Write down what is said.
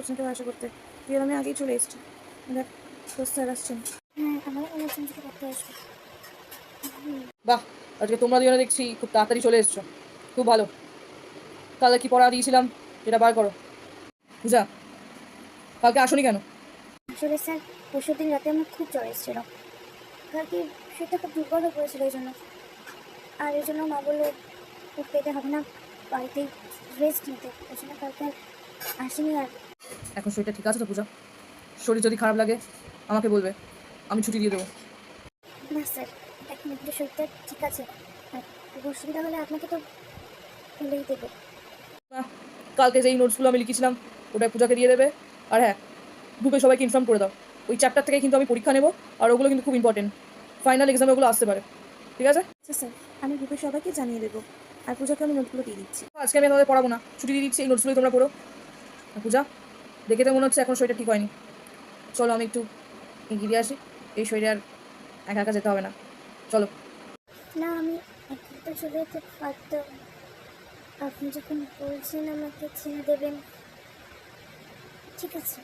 করছি না তোর আশা করতে, তুই আর আমি আগেই চলে এসেছি। দেখ তোর স্যার আসছেন। হ্যাঁ আমার এমার্জেন্সি করতে আসবে। বাহ, আজকে তোমরা দুজনে দেখছি খুব তাড়াতাড়ি চলে এসছো, খুব ভালো। কালকে কি পড়া দিয়েছিলাম সেটা বার করো। পূজা, কালকে আসোনি কেন? আসলে স্যার পরশুর দিন রাতে আমার খুব জ্বর এসেছিল, কালকে সেটা খুব দুর্বল হয়ে পড়েছিল এই জন্য। আর এই জন্য মা বললো উঠতে যেতে হবে না, বাড়িতেই রেস্ট নিতে, ওই জন্য কালকে আর আসিনি। আর এখন শরীরটা ঠিক আছে তো পূজা? শরীর যদি খারাপ লাগে আমাকে বলবে, আমি ছুটি দিয়ে দেবো। না স্যার, এখন একটু শরীরটা ঠিক আছে, আর অসুবিধা হলে আপনাকে তো বলেই দেবো। বাহ, কালকে যেই নোটসগুলো আমি লিখেছিলাম ওটা পূজাকে দিয়ে দেবে। আর হ্যাঁ, গ্রুপে সবাইকে ইনফর্ম করে দাও, ওই চ্যাপ্টার থেকে কিন্তু আমি পরীক্ষা নেবো, আর ওগুলো কিন্তু খুব ইম্পর্টেন্ট, ফাইনাল এক্সামে ওগুলো আসতে পারে, ঠিক আছে? আচ্ছা স্যার, আমি গ্রুপে সবাইকে জানিয়ে দেবো, আর পূজাকে আমি নোটগুলো দিয়ে দিচ্ছি। আজকে আমি তোমাদের পড়াবো না, ছুটি দিয়ে দিচ্ছি, এই নোটসগুলোই তোমরা পড়ো। আর পূজা, দেখে তো মনে হচ্ছে এখন শরীরটা ঠিক হয়নি, চলো আমি একটু এগিয়ে দিয়ে আসি, এই শরীরে আর একা একা যেতে হবে না, চলো। না আমি একটা চলে যেতে পারতাম, আপনি যখন বলছেন আমাকে ছেড়ে দেবেন, ঠিক আছে।